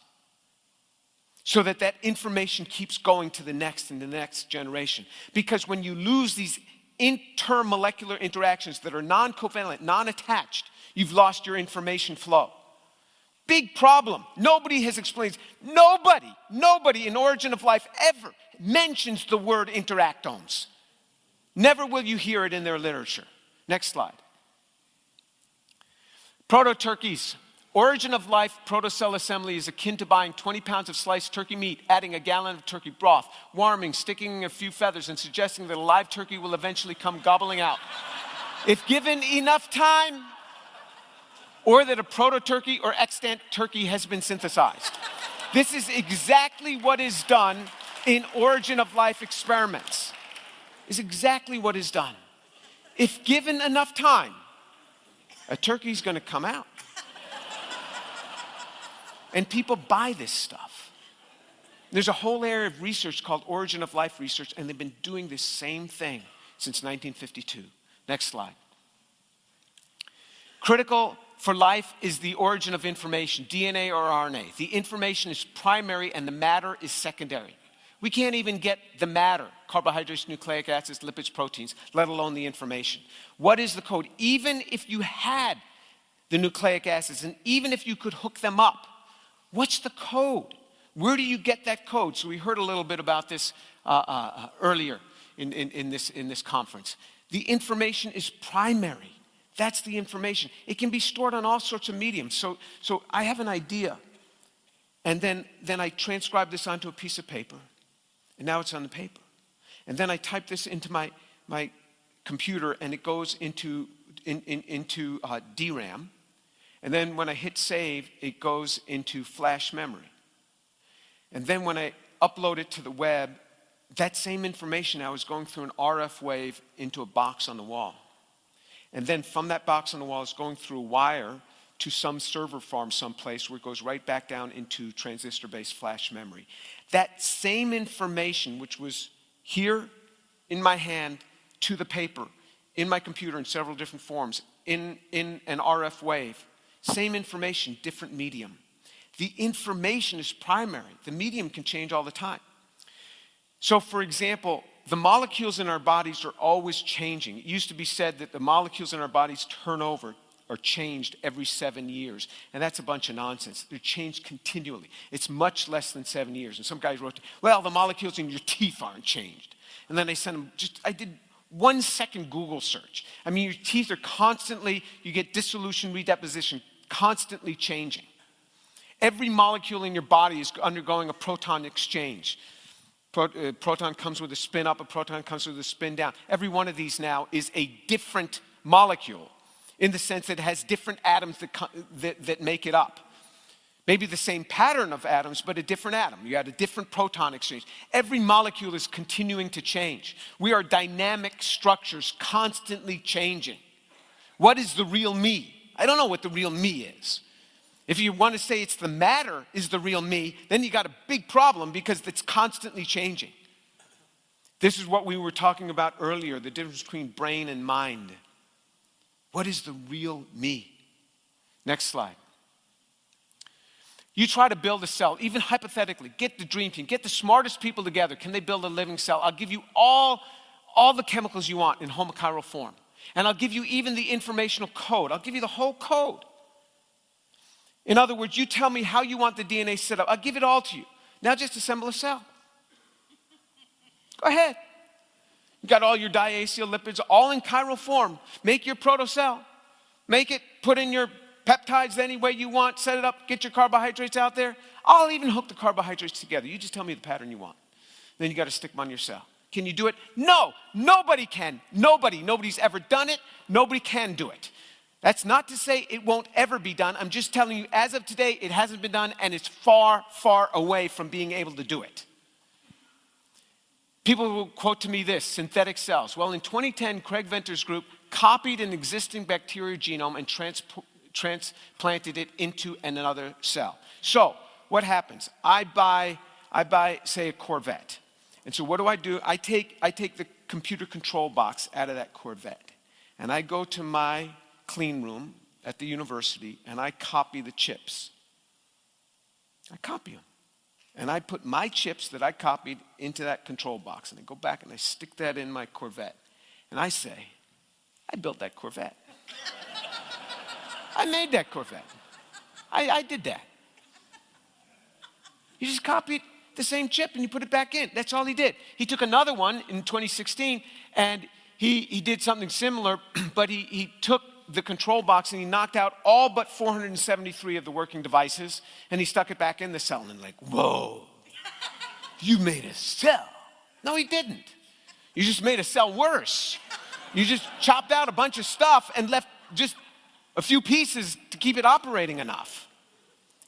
So that that information keeps going to the next and the next generation. Because when you lose these intermolecular interactions that are non-covalent, non-attached, you've lost your information flow. Big problem. Nobody has explained. Nobody in Origin of Life ever mentions the word interactomes. Never will you hear it in their literature. Next slide. Proto-turkeys. Origin of Life protocell assembly is akin to buying 20 pounds of sliced turkey meat, adding a gallon of turkey broth, warming, sticking a few feathers, and suggesting that a live turkey will eventually come gobbling out. If given enough time, or that a proto-turkey or extant turkey has been synthesized. This is exactly what is done in Origin of Life experiments. Is exactly what is done. If given enough time, a turkey's going to come out. And people buy this stuff. There's a whole area of research called Origin of Life research, and they've been doing this same thing since 1952. Next slide. Critical for life is the origin of information, DNA or RNA. The information is primary and the matter is secondary. We can't even get the matter, carbohydrates, nucleic acids, lipids, proteins, let alone the information. What is the code? Even if you had the nucleic acids and even if you could hook them up, what's the code? Where do you get that code? So we heard a little bit about this earlier in this conference. The information is primary. That's the information. It can be stored on all sorts of mediums. So I have an idea, and then I transcribe this onto a piece of paper, and now it's on the paper. And then I type this into my computer, and it goes into DRAM. And then when I hit save, it goes into flash memory. And then when I upload it to the web, that same information now is going through an RF wave into a box on the wall. And then from that box on the wall, it's going through a wire to some server farm someplace where it goes right back down into transistor-based flash memory. That same information, which was here in my hand to the paper, in my computer in several different forms, in an RF wave, same information, different medium. The information is primary. The medium can change all the time. So for example, the molecules in our bodies are always changing. It used to be said that the molecules in our bodies turn over or changed every 7 years. And that's a bunch of nonsense. They're changed continually. It's much less than 7 years. And some guys wrote, well, the molecules in your teeth aren't changed. And then I sent them, I did 1 second Google search. I mean, your teeth are constantly, you get dissolution, redeposition, constantly changing. Every molecule in your body is undergoing a proton exchange. Proton comes with a spin up, a proton comes with a spin down. Every one of these now is a different molecule in the sense that it has different atoms that make it up. Maybe the same pattern of atoms, but a different atom. You had a different proton exchange. Every molecule is continuing to change. We are dynamic structures constantly changing. What is the real me? I don't know what the real me is. If you want to say it's the matter is the real me, then you got a big problem because it's constantly changing. This is what we were talking about earlier, the difference between brain and mind. What is the real me? Next slide. You try to build a cell, even hypothetically, get the dream team, get the smartest people together. Can they build a living cell? I'll give you all the chemicals you want in homochiral form. And I'll give you even the informational code. I'll give you the whole code. In other words, you tell me how you want the DNA set up. I'll give it all to you. Now just assemble a cell. Go ahead. You got all your diacetyl lipids all in chiral form. Make your protocell. Make it, put in your peptides any way you want, set it up, get your carbohydrates out there. I'll even hook the carbohydrates together. You just tell me the pattern you want. Then you got to stick them on your cell. Can you do it? No, nobody can. Nobody's ever done it. Nobody can do it. That's not to say it won't ever be done. I'm just telling you, as of today, it hasn't been done, and it's far, far away from being able to do it. People will quote to me this, synthetic cells. Well, in 2010, Craig Venter's group copied an existing bacterial genome and transplanted it into another cell. So, what happens? I buy, say, a Corvette. And so what do? I take the computer control box out of that Corvette, and I go to my clean room at the university, and I copy the chips. I copy them. And I put my chips that I copied into that control box, and I go back and I stick that in my Corvette. And I say, I built that Corvette. I made that Corvette. I did that. You just copied the same chip and you put it back in. That's all he did. He took another one in 2016 and he did something similar, but he took the control box and he knocked out all but 473 of the working devices and he stuck it back in the cell and like, whoa, you made a cell. No, he didn't. You just made a cell worse. You just chopped out a bunch of stuff and left just a few pieces to keep it operating enough.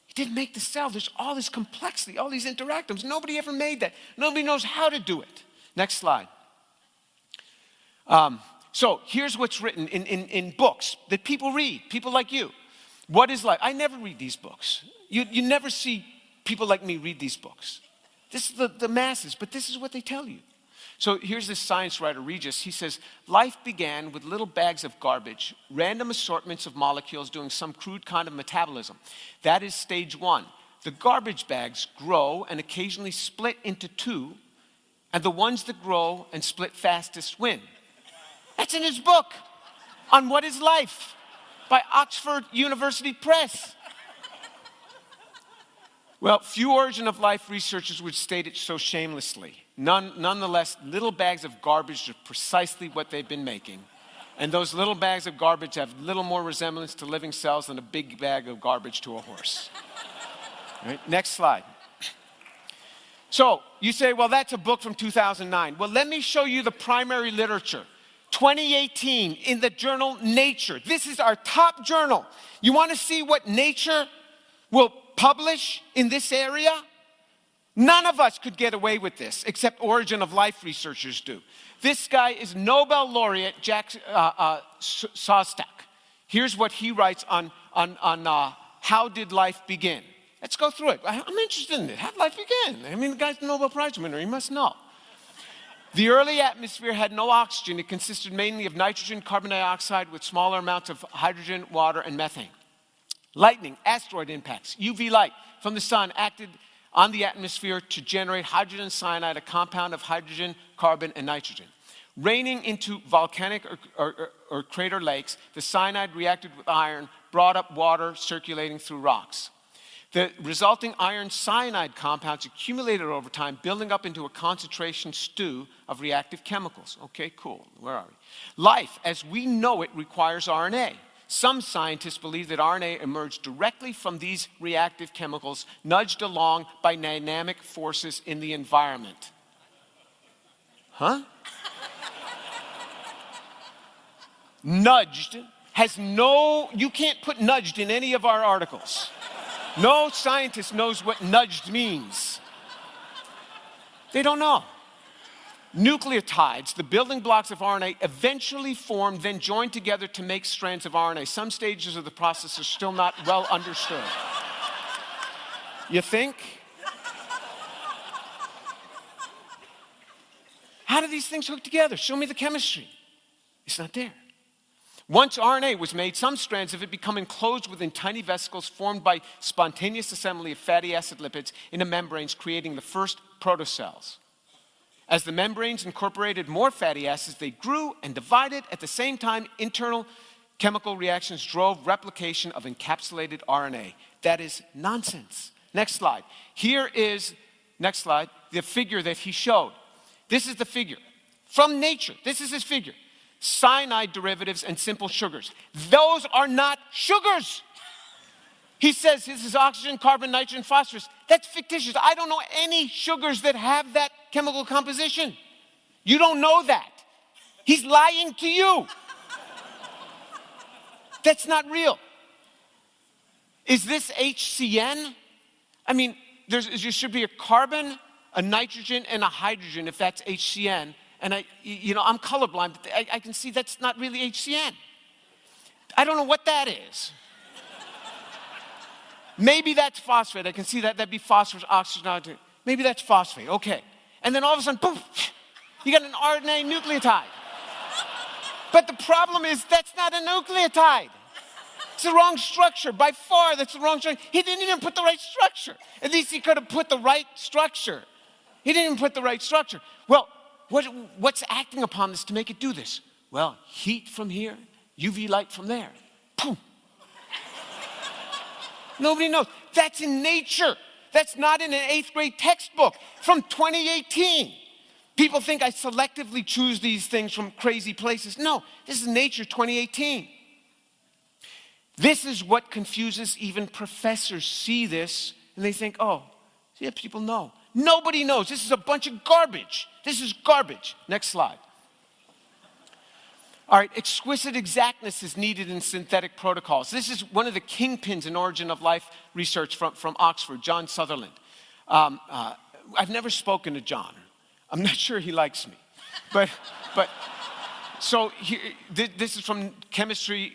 He didn't make the cell. There's all this complexity, all these interactomes. Nobody ever made that. Nobody knows how to do it. Next slide. So here's what's written in books that people read, people like you. What is life? I never read these books. You never see people like me read these books. This is the masses, but this is what they tell you. So here's this science writer, Regis. He says, life began with little bags of garbage, random assortments of molecules doing some crude kind of metabolism. That is stage one. The garbage bags grow and occasionally split into two, and the ones that grow and split fastest win. That's in his book on What is Life by Oxford University Press. Well, few origin of life researchers would state it so shamelessly. Nonetheless, little bags of garbage are precisely what they've been making. And those little bags of garbage have little more resemblance to living cells than a big bag of garbage to a horse. Right? Next slide. So you say, well, that's a book from 2009. Well, let me show you the primary literature. 2018 in the journal Nature. This is our top journal. You want to see what Nature will publish in this area? None of us could get away with this, except origin of life researchers do. This guy is Nobel laureate Jack Szostak. Here's what he writes on how did life begin. Let's go through it. I'm interested in it. How did life begin? I mean, the guy's a Nobel Prize winner. He must know. The early atmosphere had no oxygen. It consisted mainly of nitrogen, carbon dioxide with smaller amounts of hydrogen, water, and methane. Lightning, asteroid impacts, UV light from the sun acted on the atmosphere to generate hydrogen cyanide, a compound of hydrogen, carbon, and nitrogen. Raining into volcanic or crater lakes, the cyanide reacted with iron, brought up water circulating through rocks. The resulting iron cyanide compounds accumulated over time, building up into a concentration stew of reactive chemicals. Okay, cool. Where are we? Life, as we know it, requires RNA. Some scientists believe that RNA emerged directly from these reactive chemicals, nudged along by dynamic forces in the environment. Huh? Nudged has you can't put nudged in any of our articles. No scientist knows what nudged means. They don't know. Nucleotides, the building blocks of RNA, eventually formed, then joined together to make strands of RNA. Some stages of the process are still not well understood. You think? How do these things hook together? Show me the chemistry. It's not there. Once RNA was made, some strands of it become enclosed within tiny vesicles formed by spontaneous assembly of fatty acid lipids into membranes, creating the first protocells. As the membranes incorporated more fatty acids, they grew and divided. At the same time, internal chemical reactions drove replication of encapsulated RNA. That is nonsense. Next slide. Here is, next slide, the figure that he showed. This is the figure from nature. This is his figure. Cyanide derivatives and simple sugars. Those are not sugars. He says this is oxygen, carbon, nitrogen, phosphorus. That's fictitious. I don't know any sugars that have that chemical composition. You don't know that. He's lying to you. That's not real. Is this HCN? I mean, there should be a carbon, a nitrogen, and a hydrogen if that's HCN. And I'm colorblind, but I can see that's not really HCN. I don't know what that is. Maybe that's phosphate. I can see that. That'd be phosphorus, oxygen. Maybe that's phosphate. Okay. And then all of a sudden, boom, you got an RNA nucleotide. But the problem is that's not a nucleotide. It's the wrong structure. By far, that's the wrong structure. He didn't even put the right structure. At least he could have put the right structure. He didn't even put the right structure. Well, what's acting upon this to make it do this? Well, heat from here, UV light from there. Boom. Nobody knows. That's in nature. That's not in an 8th grade textbook from 2018. People think I selectively choose these things from crazy places. No, this is Nature 2018. This is what confuses even professors. See this and they think, oh, yeah, people know. Nobody knows. This is a bunch of garbage. This is garbage. Next slide. All right, exquisite exactness is needed in synthetic protocols. This is one of the kingpins in origin of life research from Oxford, John Sutherland. I've never spoken to John. I'm not sure he likes me. But so this is from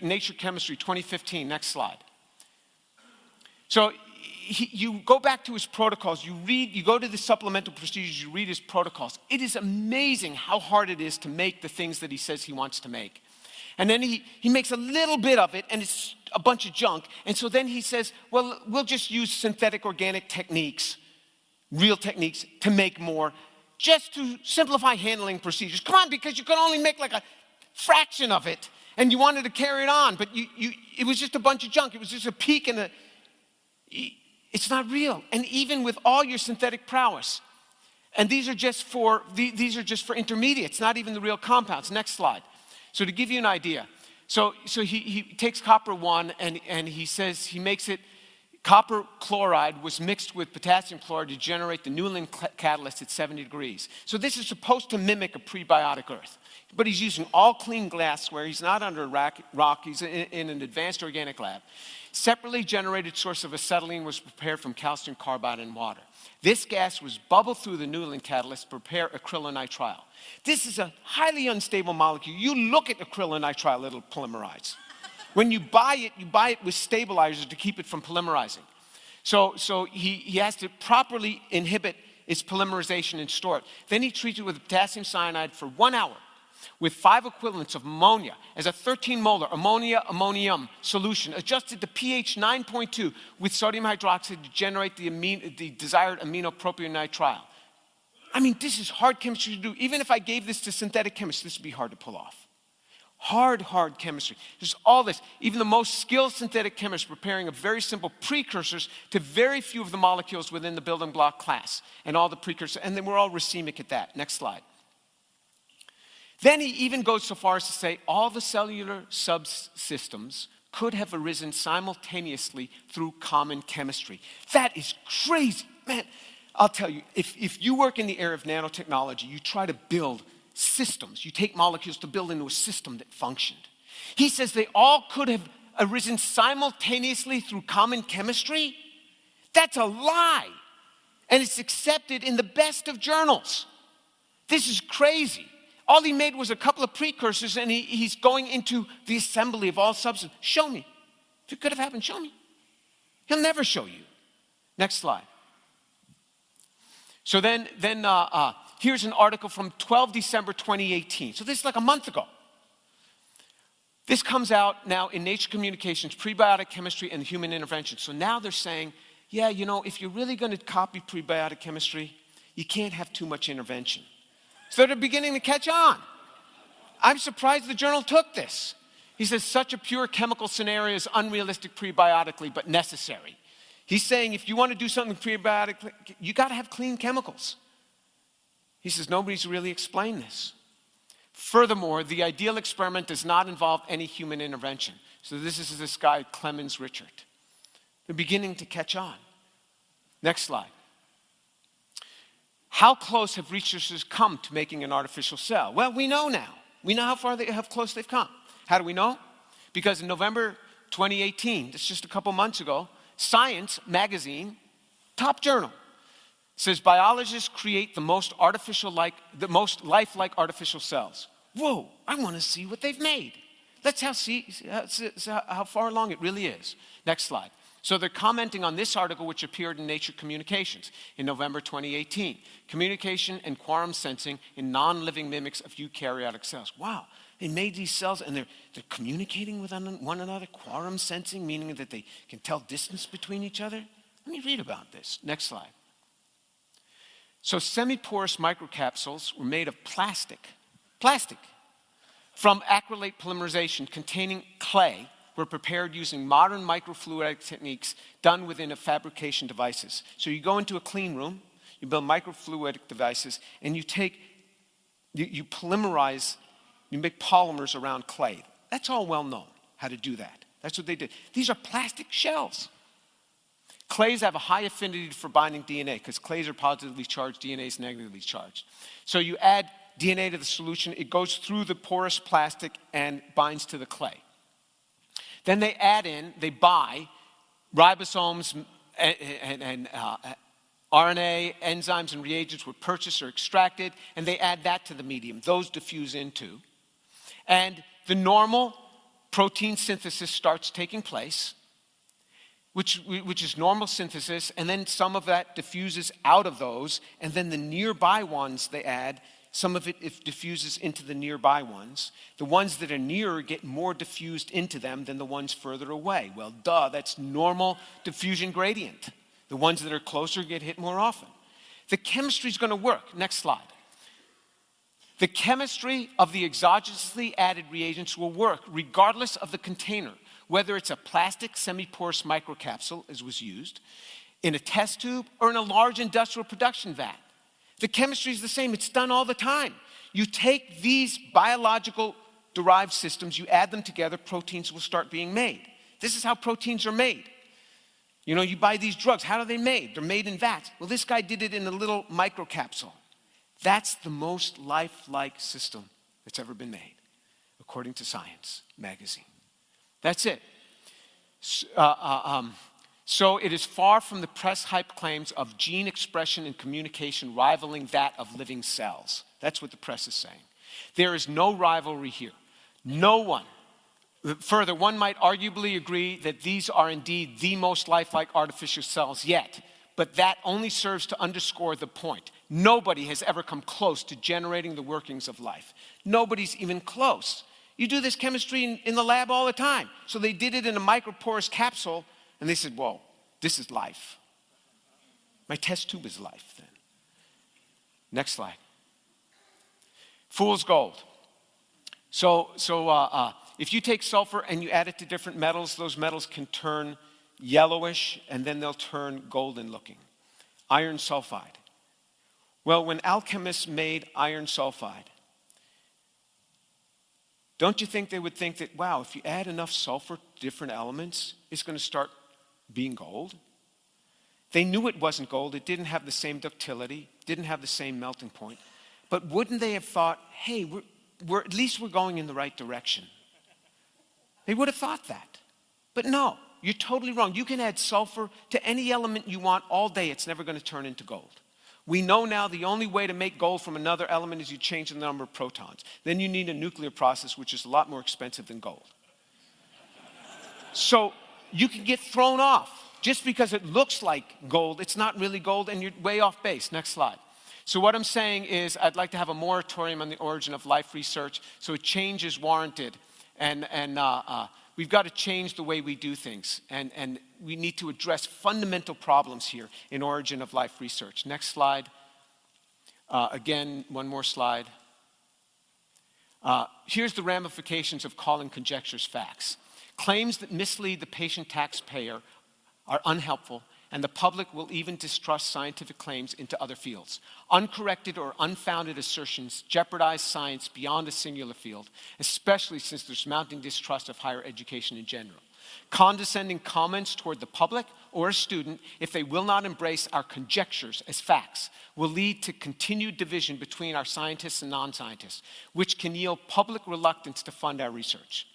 Nature Chemistry 2015. Next slide. So you go back to his protocols, you go to the supplemental procedures, you read his protocols. It is amazing how hard it is to make the things that he says he wants to make. And then he makes a little bit of it, and it's a bunch of junk. And so then he says, well, we'll just use synthetic organic techniques, real techniques, to make more, just to simplify handling procedures. Come on, because you can only make like a fraction of it, and you wanted to carry it on, but it was just a bunch of junk. It was just a peak in it's not real. And even with all your synthetic prowess, and these are just for intermediates, not even the real compounds. Next slide. So to give you an idea, so he takes copper 1 and he says he makes it, copper chloride was mixed with potassium chloride to generate the Newland catalyst at 70 degrees. So this is supposed to mimic a prebiotic earth. But he's using all clean glassware. He's not under a rock. He's in an advanced organic lab. Separately generated source of acetylene was prepared from calcium carbide and water. This gas was bubbled through the Newland catalyst to prepare acrylonitrile. This is a highly unstable molecule. You look at acrylonitrile, it'll polymerize. When you buy it with stabilizers to keep it from polymerizing. So he has to properly inhibit its polymerization and store it. Then he treats it with potassium cyanide for 1 hour with 5 equivalents of ammonia as a 13 molar ammonium solution adjusted to pH 9.2 with sodium hydroxide to generate the desired aminopropionitrile. I mean, this is hard chemistry to do. Even if I gave this to synthetic chemists, this would be hard to pull off. Hard chemistry. There's all this. Even the most skilled synthetic chemists preparing a very simple precursors to very few of the molecules within the building block class and all the precursors, and then we're all racemic at that. Next slide. Then he even goes so far as to say all the cellular subsystems could have arisen simultaneously through common chemistry. That is crazy. Man, I'll tell you, if you work in the area of nanotechnology, you try to build systems. You take molecules to build into a system that functioned. He says they all could have arisen simultaneously through common chemistry. That's a lie. And it's accepted in the best of journals. This is crazy. All he made was a couple of precursors, and he's going into the assembly of all substances. Show me. If it could have happened, show me. He'll never show you. Next slide. So then here's an article from 12 December 2018. So this is like a month ago. This comes out now in Nature Communications, Prebiotic Chemistry and Human Intervention. So now they're saying, yeah, you know, if you're really going to copy prebiotic chemistry, you can't have too much intervention. So they're beginning to catch on. I'm surprised the journal took this. He says, such a pure chemical scenario is unrealistic prebiotically, but necessary. He's saying if you want to do something prebiotic, you got to have clean chemicals. He says, nobody's really explained this. Furthermore, the ideal experiment does not involve any human intervention. So this is this guy, Clemens Richard. They're beginning to catch on. Next slide. How close have researchers come to making an artificial cell? Well, we know now. We know how close they've come. How do we know? Because in November 2018, that's just a couple months ago, Science magazine, top journal, says biologists create the most lifelike artificial cells. Whoa, I want to see what they've made. Let's see how far along it really is. Next slide. So they're commenting on this article which appeared in Nature Communications in November 2018. Communication and quorum sensing in non-living mimics of eukaryotic cells. Wow, they made these cells and they're communicating with one another. Quorum sensing, meaning that they can tell distance between each other. Let me read about this. Next slide. So semi-porous microcapsules were made of plastic from acrylate polymerization containing clay, were prepared using modern microfluidic techniques done within fabrication devices. So you go into a clean room, you build microfluidic devices, and you polymerize, you make polymers around clay. That's all well known, how to do that. That's what they did. These are plastic shells. Clays have a high affinity for binding DNA because clays are positively charged, DNA is negatively charged. So you add DNA to the solution, it goes through the porous plastic and binds to the clay. Then they buy ribosomes and RNA, enzymes, and reagents were purchased or extracted, and they add that to the medium. Those diffuse into. And the normal protein synthesis starts taking place, which is normal synthesis, and then some of that diffuses out of those, and then the nearby ones they add, some of it diffuses into the nearby ones. The ones that are nearer get more diffused into them than the ones further away. Well, duh, that's normal diffusion gradient. The ones that are closer get hit more often. The chemistry is going to work. Next slide. The chemistry of the exogenously added reagents will work regardless of the container, whether it's a plastic semi-porous microcapsule, as was used, in a test tube, or in a large industrial production vat. The chemistry is the same. It's done all the time. You take these biological derived systems, you add them together, proteins will start being made. This is how proteins are made. You know, you buy these drugs. How are they made? They're made in vats. Well, this guy did it in a little microcapsule. That's the most lifelike system that's ever been made, according to Science magazine. That's it. So it is far from the press hype claims of gene expression and communication rivaling that of living cells. That's what the press is saying. There is no rivalry here. No one. Further, one might arguably agree that these are indeed the most lifelike artificial cells yet, but that only serves to underscore the point. Nobody has ever come close to generating the workings of life. Nobody's even close. You do this chemistry in the lab all the time. So they did it in a microporous capsule, and they said, whoa, this is life. My test tube is life then. Next slide. Fool's gold. So if you take sulfur and you add it to different metals, those metals can turn yellowish, and then they'll turn golden looking. Iron sulfide. Well, when alchemists made iron sulfide, don't you think they would think that, wow, if you add enough sulfur to different elements, it's going to start being gold? They knew it wasn't gold. It didn't have the same ductility, didn't have the same melting point. But wouldn't they have thought, hey, we're at least we're going in the right direction? They would have thought that. But no, you're totally wrong. You can add sulfur to any element you want all day. It's never going to turn into gold. We know now the only way to make gold from another element is you change the number of protons. Then you need a nuclear process, which is a lot more expensive than gold. So you can get thrown off. just because it looks like gold, it's not really gold, and you're way off base. Next slide. So what I'm saying is I'd like to have a moratorium on the origin of life research, so a change is warranted. And we've got to change the way we do things. And we need to address fundamental problems here in origin of life research. Next slide. Again, one more slide. Here's the ramifications of calling conjectures facts. Claims that mislead the patient taxpayer are unhelpful, and the public will even distrust scientific claims into other fields. Uncorrected or unfounded assertions jeopardize science beyond a singular field, especially since there's mounting distrust of higher education in general. Condescending comments toward the public or a student, if they will not embrace our conjectures as facts, will lead to continued division between our scientists and non-scientists, which can yield public reluctance to fund our research.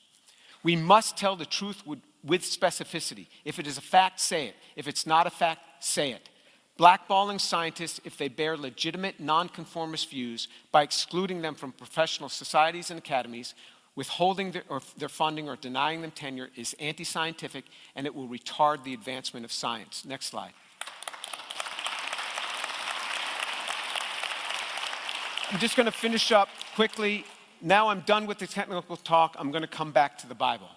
We must tell the truth with specificity. If it is a fact, say it. If it's not a fact, say it. Blackballing scientists if they bear legitimate nonconformist views by excluding them from professional societies and academies, withholding their funding or denying them tenure is anti-scientific, and it will retard the advancement of science. Next slide. I'm just going to finish up quickly. Now I'm done with the technical talk. I'm going to come back to the Bible.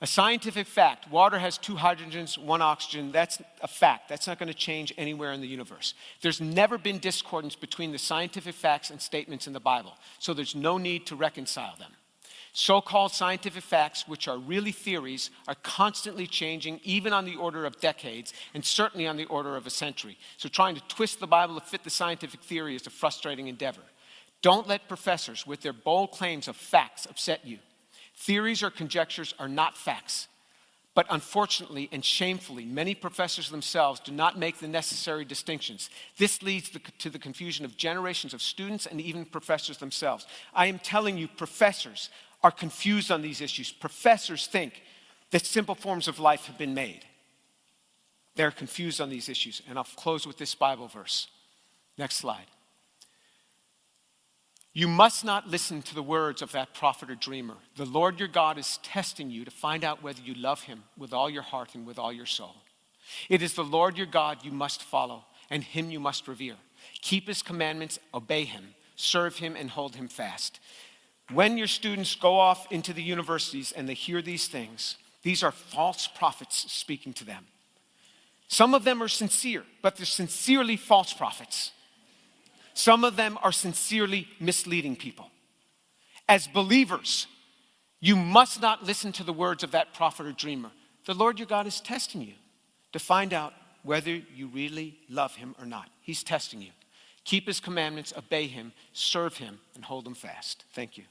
A scientific fact: water has 2 hydrogens, 1 oxygen. That's a fact. That's not going to change anywhere in the universe. There's never been discordance between the scientific facts and statements in the Bible, so there's no need to reconcile them. So-called scientific facts, which are really theories, are constantly changing, even on the order of decades, and certainly on the order of a century. So trying to twist the Bible to fit the scientific theory is a frustrating endeavor. Don't let professors, with their bold claims of facts, upset you. Theories or conjectures are not facts. But unfortunately and shamefully, many professors themselves do not make the necessary distinctions. This leads to the confusion of generations of students and even professors themselves. I am telling you, professors are confused on these issues. Professors think that simple forms of life have been made. They're confused on these issues. And I'll close with this Bible verse. Next slide. You must not listen to the words of that prophet or dreamer. The Lord your God is testing you to find out whether you love him with all your heart and with all your soul. It is the Lord your God you must follow, and him you must revere. Keep his commandments, obey him, serve him, and hold him fast. When your students go off into the universities and they hear these things, these are false prophets speaking to them. Some of them are sincere, but they're sincerely false prophets. Some of them are sincerely misleading people. As believers, you must not listen to the words of that prophet or dreamer. The Lord your God is testing you to find out whether you really love him or not. He's testing you. Keep his commandments, obey him, serve him, and hold him fast. Thank you.